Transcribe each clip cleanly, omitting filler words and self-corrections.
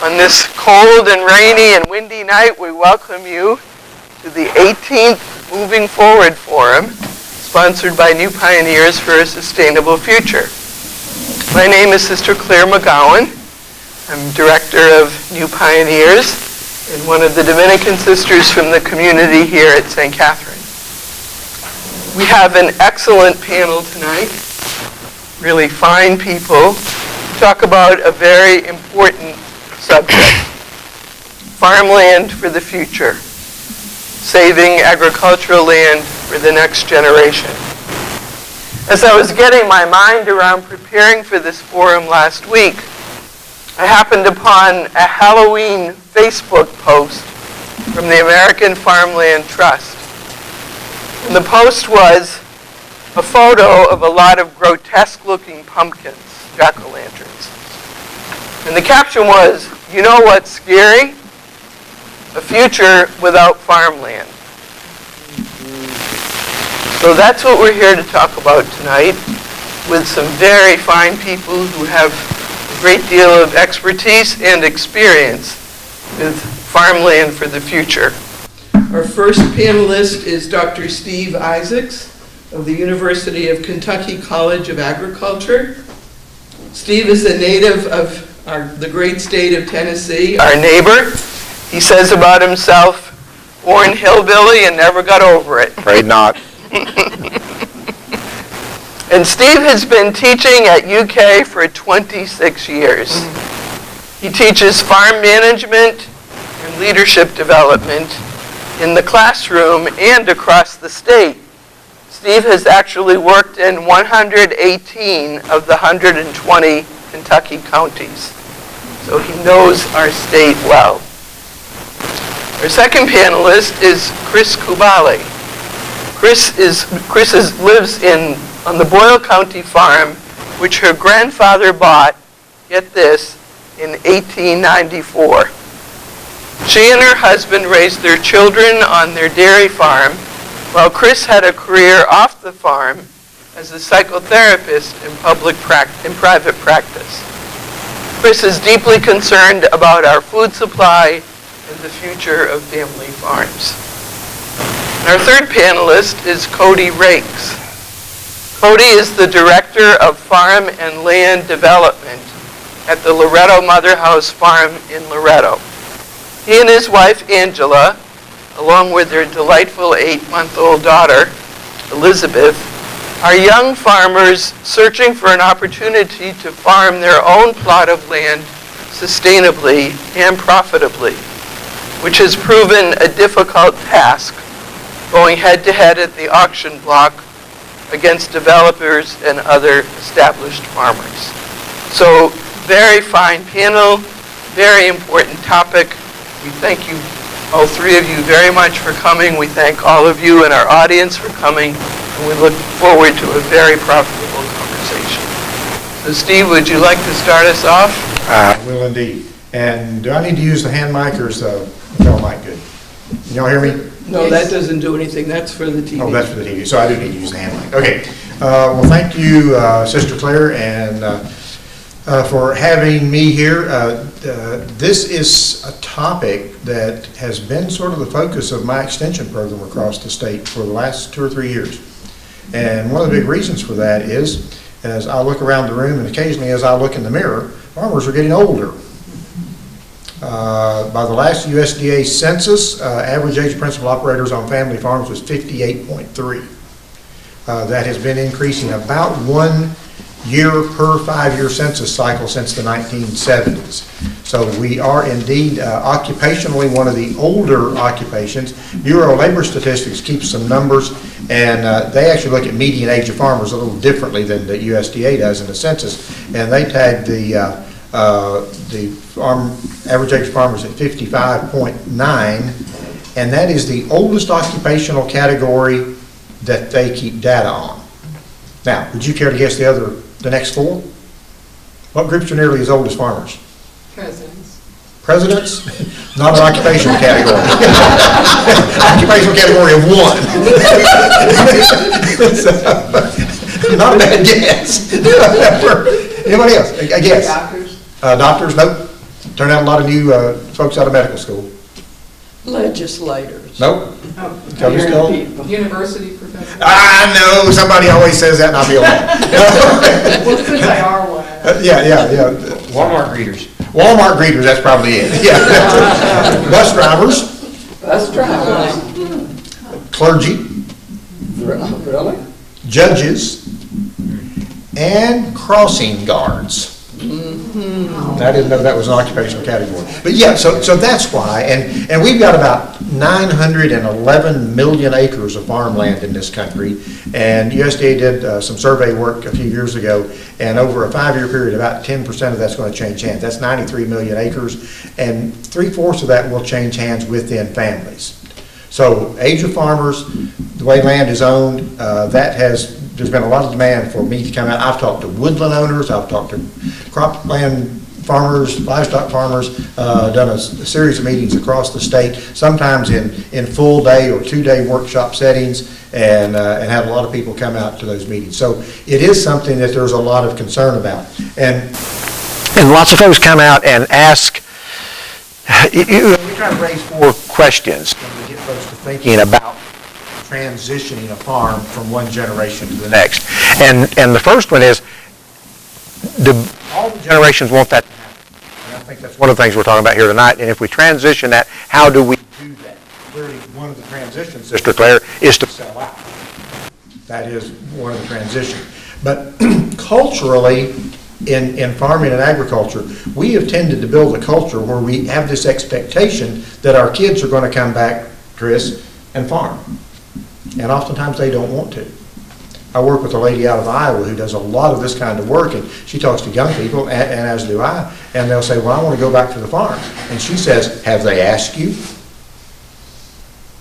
On this cold and rainy and windy night, we welcome you to the 18th Moving Forward Forum, sponsored by New Pioneers for a Sustainable Future. My name is Sister Claire McGowan. I'm Director of New Pioneers and one of the Dominican sisters from the community here at St. Catherine. We have an excellent panel tonight, really fine people, to talk about a very important subject, farmland for the future, saving agricultural land for the next generation. As I was getting my mind around preparing for this forum last week, I happened upon a Halloween Facebook post from the American Farmland Trust. And the post was a photo of a lot of grotesque-looking pumpkins, jack-o'-lanterns. And the caption was, "You know what's scary? A future without farmland." So that's what we're here to talk about tonight, with some very fine people who have a great deal of expertise and experience with farmland for the future. Our first panelist is Dr. Steve Isaacs of the University of Kentucky College of Agriculture. Steve is a native of the great state of Tennessee, our neighbor. He says about himself, born hillbilly and never got over it. Afraid not. And Steve has been teaching at UK for 26 years. He teaches farm management and leadership development in the classroom and across the state. Steve has actually worked in 118 of the 120 Kentucky counties. So he knows our state well. Our second panelist is Chris Kubale. Chris lives on the Boyle County farm, which her grandfather bought, get this, in 1894. She and her husband raised their children on their dairy farm, while Chris had a career off the farm as a psychotherapist in private practice. Chris is deeply concerned about our food supply and the future of family farms. And our third panelist is Cody Rakes. Cody is the Director of Farm and Land Development at the Loretto Mother House Farm in Loretto. He and his wife, Angela, along with their delightful 8-month-old daughter, Elizabeth, are young farmers searching for an opportunity to farm their own plot of land sustainably and profitably, which has proven a difficult task, going head-to-head at the auction block against developers and other established farmers. So, very fine panel, very important topic. We thank you, all three of you, very much for coming. We thank all of you in our audience for coming, and we look forward to a very profitable conversation. So Steve, would you like to start us off? I will indeed. And do I need to use the hand mic or is the phone mic good? Can y'all hear me? No, that doesn't do anything. That's for the TV. Oh, that's for the TV. So I do need to use the hand mic. Okay. Well, thank you, Sister Claire, and for having me here. This is a topic that has been sort of the focus of my extension program across the state for the last 2 or 3 years. And one of the big reasons for that is, as I look around the room and occasionally as I look in the mirror, farmers are getting older. By the last USDA census, average age of principal operators on family farms was 58.3. That has been increasing about 1 year per 5-year census cycle since the 1970s. So we are indeed occupationally one of the older occupations. Bureau of Labor Statistics keeps some numbers, and they actually look at median age of farmers a little differently than the USDA does in the census, and they tag the average age of farmers at 55.9, and that is the oldest occupational category that they keep data on. Now, would you care to guess the next 4? What groups are nearly as old as farmers? Presidents. Presidents? Not an occupational category. Occupational category of 1. So, not a bad guess. Anybody else? I guess. Doctors? Doctors? Nope. Turned out a lot of new folks out of medical school. Legislators. Nope. Cody Stoll? University professor. I know, somebody always says that and I'll be like, Well, since they are one. yeah. Walmart greeters. Walmart greeters, that's probably it, yeah. Bus drivers, Bus drivers. clergy, Really? judges, and crossing guards. I didn't know that was an occupational category. But yeah, so that's why, and we've got about 911 million acres of farmland in this country, and USDA did some survey work a few years ago, and over a 5-year period, about 10% of that's going to change hands. That's 93 million acres, and 3/4 of that will change hands within families. So age of farmers, the way land is owned, there's been a lot of demand for me to come out. I've talked to woodland owners, I've talked to cropland farmers, livestock farmers, done a series of meetings across the state, sometimes in full day or 2-day workshop settings, and had a lot of people come out to those meetings. So it is something that there's a lot of concern about. And lots of folks come out and ask, we try to raise 4 questions to get folks to thinking about transitioning a farm from one generation to the next. And the first one is, do all the generations want that to happen? And I think that's one of the things we're talking about here tonight. And if we transition that, how do we do that? Clearly, one of the transitions, Sister Claire, is to sell out. That is one of the transitions. But culturally, in farming and agriculture, we have tended to build a culture where we have this expectation that our kids are going to come back, Chris, and farm. And oftentimes they don't want to. I work with a lady out of Iowa who does a lot of this kind of work, and she talks to young people, and as do I, and they'll say, well, I want to go back to the farm. And she says, have they asked you?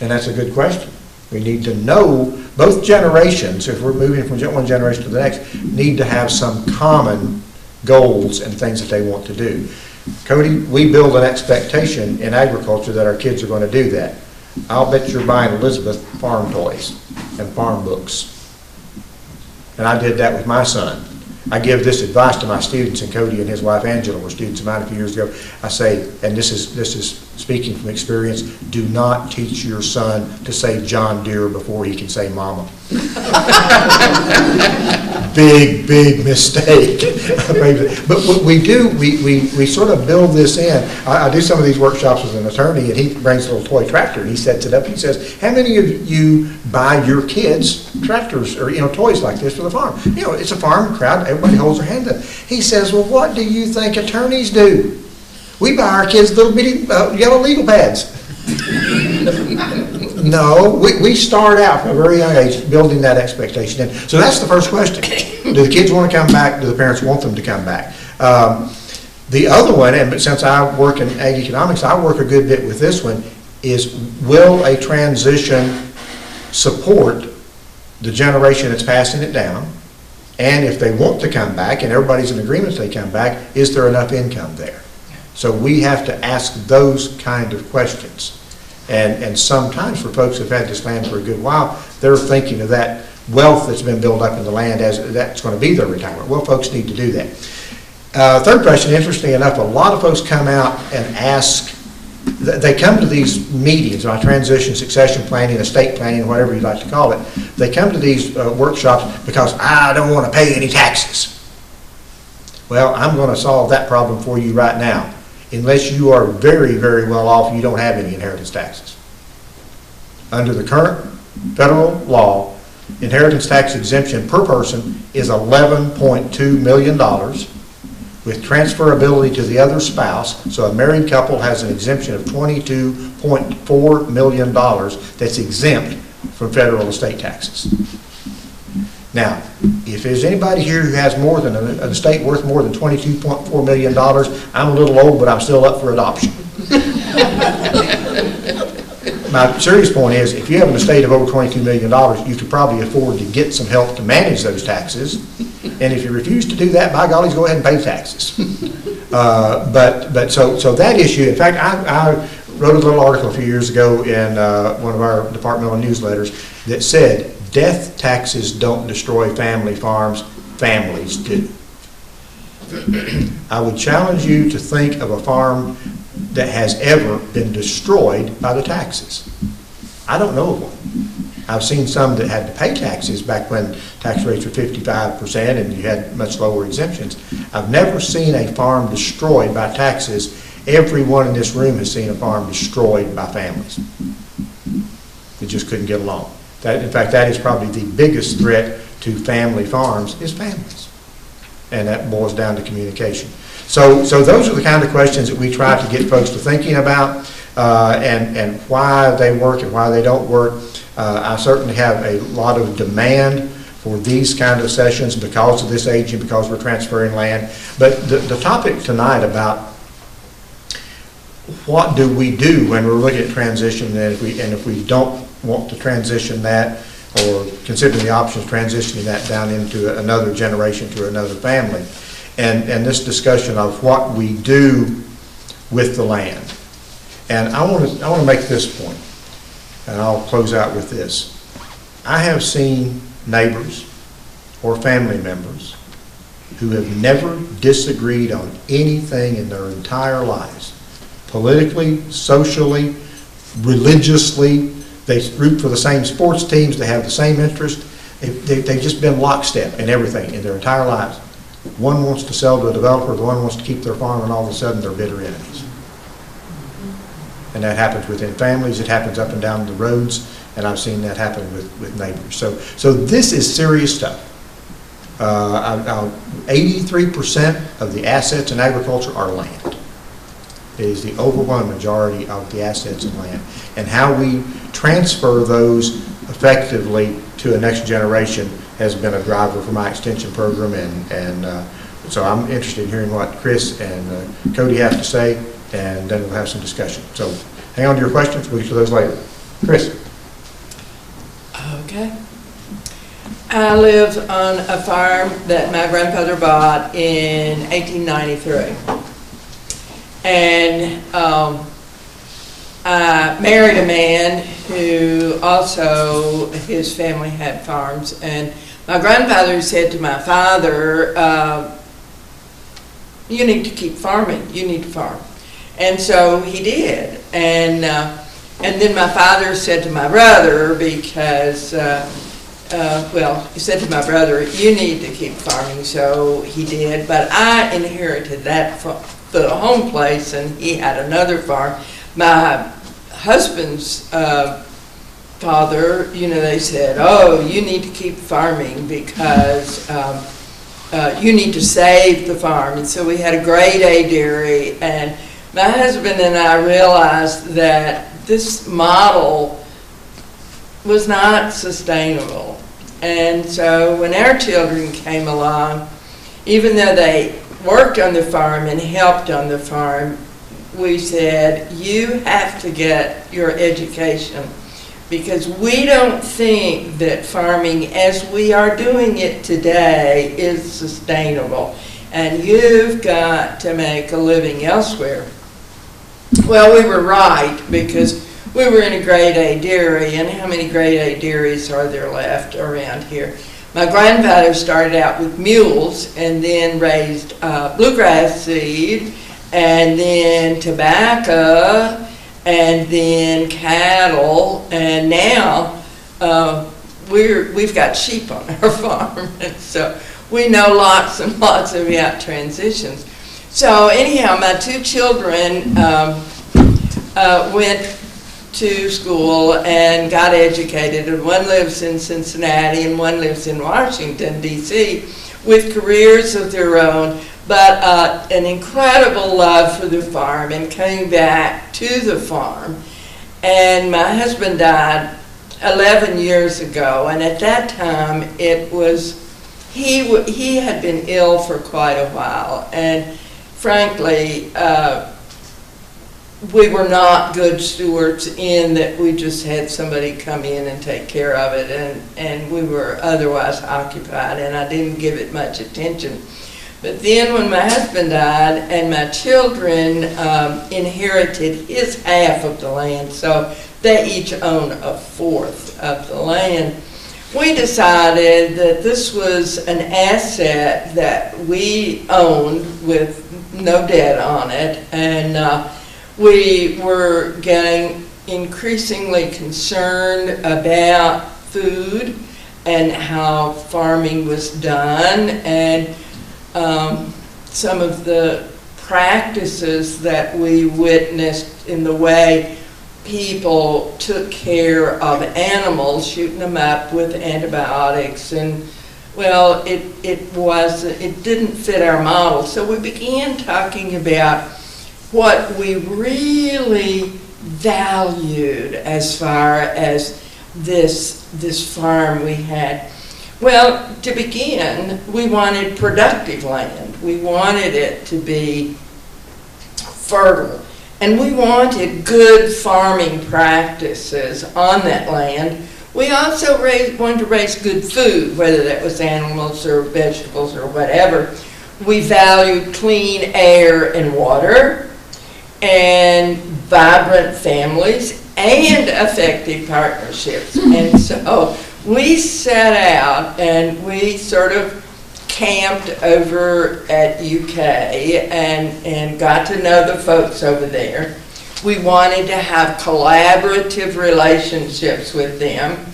And that's a good question. We need to know, both generations, if we're moving from one generation to the next, need to have some common goals and things that they want to do. Cody, we build an expectation in agriculture that our kids are going to do that. I'll bet you're buying Elizabeth farm toys and farm books. And I did that with my son. I give this advice to my students, and Cody and his wife Angela were students of mine a few years ago. I say, and this is speaking from experience, do not teach your son to say John Deere before he can say mama. Big mistake. But what we do, we sort of build this in. I do some of these workshops with an attorney, and he brings a little toy tractor, and he sets it up, and he says, how many of you buy your kids tractors or toys like this for the farm? It's a farm crowd, everybody holds their hand up. He says, well, what do you think attorneys do? We buy our kids little bitty yellow legal pads. No, we start out from a very young age building that expectation in. So that's the first question. Do the kids want to come back? Do the parents want them to come back? The other one, but since I work in ag economics, I work a good bit with this one, is will a transition support the generation that's passing it down? And if they want to come back, and everybody's in agreement they come back, is there enough income there? So we have to ask those kind of questions. And sometimes for folks who've had this land for a good while, they're thinking of that wealth that's been built up in the land as that's going to be their retirement. Well, folks need to do that. Third question, interestingly enough, a lot of folks come out and ask, they come to these meetings on transition, succession planning, estate planning, whatever you'd like to call it. They come to these workshops because I don't want to pay any taxes. Well, I'm going to solve that problem for you right now. Unless you are very, very well off, you don't have any inheritance taxes. Under the current federal law, inheritance tax exemption per person is $11.2 million with transferability to the other spouse. So a married couple has an exemption of $22.4 million that's exempt from federal estate taxes. Now, if there's anybody here who has more than an estate worth more than $22.4 million, I'm a little old, but I'm still up for adoption. My serious point is, if you have an estate of over $22 million, you could probably afford to get some help to manage those taxes. And if you refuse to do that, by golly, go ahead and pay taxes. So that issue, in fact, I wrote a little article a few years ago in one of our departmental newsletters that said, death taxes don't destroy family farms, families do. I would challenge you to think of a farm that has ever been destroyed by the taxes. I don't know of one. I've seen some that had to pay taxes back when tax rates were 55% and you had much lower exemptions. I've never seen a farm destroyed by taxes. Everyone in this room has seen a farm destroyed by families. They just couldn't get along. In fact, that is probably the biggest threat to family farms is families. And that boils down to communication. So those are the kind of questions that we try to get folks to thinking about and why they work and why they don't work. I certainly have a lot of demand for these kind of sessions because of this aging, because we're transferring land. But the topic tonight about what do we do when we're looking at transition, and if we don't want to transition that or consider the options transitioning that down into another generation to another family, and this discussion of what we do with the land. And I want to make this point, and I'll close out with this. I have seen neighbors or family members who have never disagreed on anything in their entire lives, politically, socially, religiously. They root for the same sports teams. They have the same interest. They've just been lockstep in everything in their entire lives. One wants to sell to a developer, the one wants to keep their farm, and all of a sudden they're bitter enemies. And that happens within families. It happens up and down the roads, and I've seen that happen with neighbors. So this is serious stuff. 83% of the assets in agriculture are land. It is the overwhelming majority of the assets in land. And how we transfer those effectively to a next generation has been a driver for my extension program. And so I'm interested in hearing what Chris and Cody have to say, and then we'll have some discussion. So hang on to your questions. We'll get to those later. Chris. Okay. I lived on a farm that my grandfather bought in 1893. And I married a man who also, his family had farms. And my grandfather said to my father, you need to keep farming, you need to farm. And so he did. And then my father said to my brother, because, he said to my brother, you need to keep farming, so he did. But I inherited that from the home place, and he had another farm. My husband's father, they said, oh, you need to keep farming because you need to save the farm. And so we had a grade A dairy, and my husband and I realized that this model was not sustainable. And so when our children came along, even though they worked on the farm and helped on the farm, we said, you have to get your education, because we don't think that farming as we are doing it today is sustainable, and you've got to make a living elsewhere. Well, we were right, because we were in a grade A dairy, and how many grade A dairies are there left around here? My grandfather started out with mules and then raised bluegrass seed, and then tobacco, and then cattle, and now we've got sheep on our farm, and so we know lots and lots about transitions. So anyhow, my two children went to school and got educated, and one lives in Cincinnati and one lives in Washington, D.C., with careers of their own, but an incredible love for the farm and coming back to the farm. And my husband died 11 years ago, and at that time it was, he had been ill for quite a while, and frankly, we were not good stewards in that we just had somebody come in and take care of it, and we were otherwise occupied, and I didn't give it much attention. But then when my husband died and my children inherited his half of the land, so they each own a fourth of the land. we decided that this was an asset that we owned with no debt on it, and we were getting increasingly concerned about food and how farming was done, and some of the practices that we witnessed in the way people took care of animals, shooting them up with antibiotics, and well, it didn't fit our model. So we began talking about what we really valued as far as this farm we had. Well, to begin, we wanted productive land. We wanted it to be fertile. And we wanted good farming practices on that land. We also wanted to raise good food, whether that was animals or vegetables or whatever. We valued clean air and water, and vibrant families, and effective partnerships. And so we set out and we sort of camped over at UK and got to know the folks over there. We wanted to have collaborative relationships with them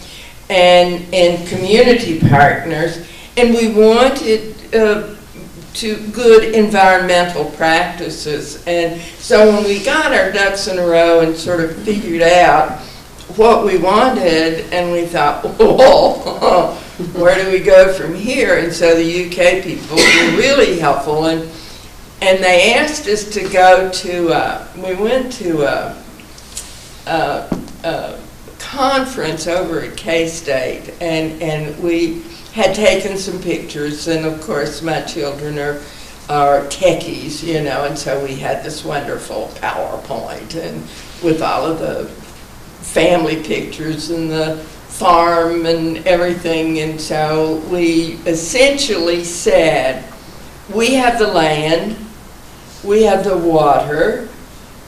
and community partners, and we wanted to good environmental practices. And so when we got our ducks in a row and sort of figured out what we wanted, and we thought, whoa, where do we go from here? And so the UK people were really helpful, and they asked us to go to, we went to a conference over at K-State, and we had taken some pictures, and of course my children are techies, you know, and so we had this wonderful PowerPoint and with all of the family pictures and the farm and everything. And so we essentially said, we have the land, we have the water,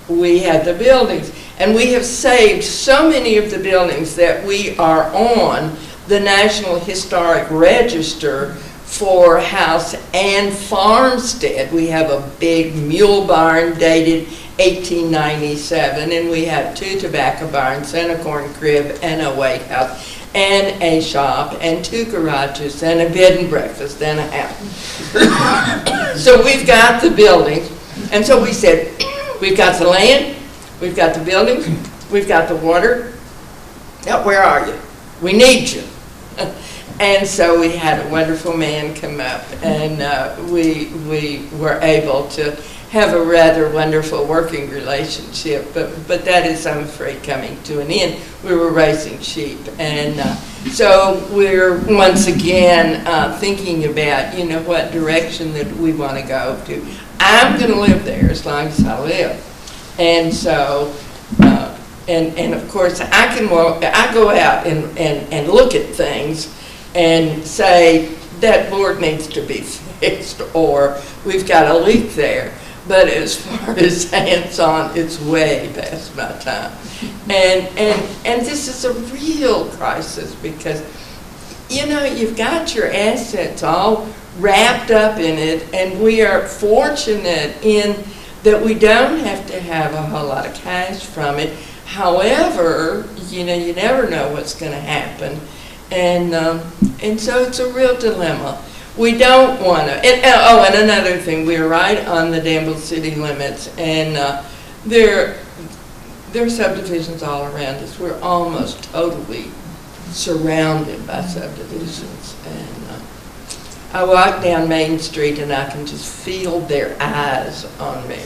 we have the buildings, and we have saved so many of the buildings that we are on the National Historic Register for house and farmstead. We have a big mule barn dated 1897, and we have 2 tobacco barns and a corn crib and a weight house and a shop and 2 garages and a bed and breakfast and a house. So we've got the buildings, and so we said, we've got the land, we've got the buildings, we've got the water. Now, where are you? We need you. And so we had a wonderful man come up, and we were able to have a rather wonderful working relationship, but that is, I'm afraid, coming to an end. We were raising sheep, and so we're once again thinking about, you know, what direction that we want to go to. I'm going to live there as long as I live, and so and of course I go out and look at things and say that board needs to be fixed, or we've got a leak there. But as far as hands-on, it's way past my time. And this is a real crisis because, you know, you've got your assets all wrapped up in it, and we are fortunate in that we don't have to have a whole lot of cash from it. However, you know, you never know what's going to happen. And so it's a real dilemma. We don't want to, and another thing, we're right on the Danville city limits, and there are subdivisions all around us. We're almost totally surrounded by subdivisions. And I walk down Main Street and I can just feel their eyes on me.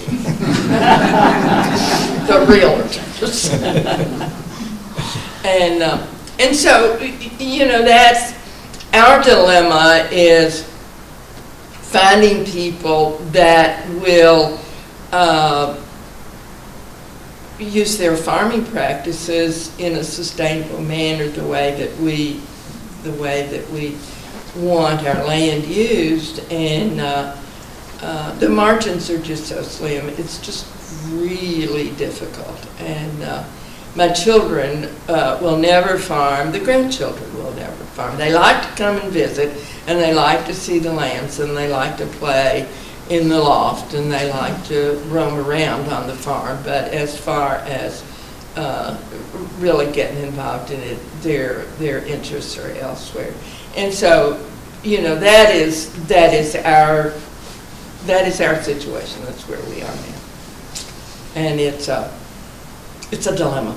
The realtors. And so, you know, that's our dilemma, is finding people that will use their farming practices in a sustainable manner, the way that we want our land used, and the margins are just so slim. It's just really difficult, My children will never farm, the grandchildren will never farm. They like to come and visit, and they like to see the lands, and they like to play in the loft, and they like to roam around on the farm. But as far as really getting involved in it, their interests are elsewhere. And so, you know, that is our situation. That's where we are now, and it's a dilemma.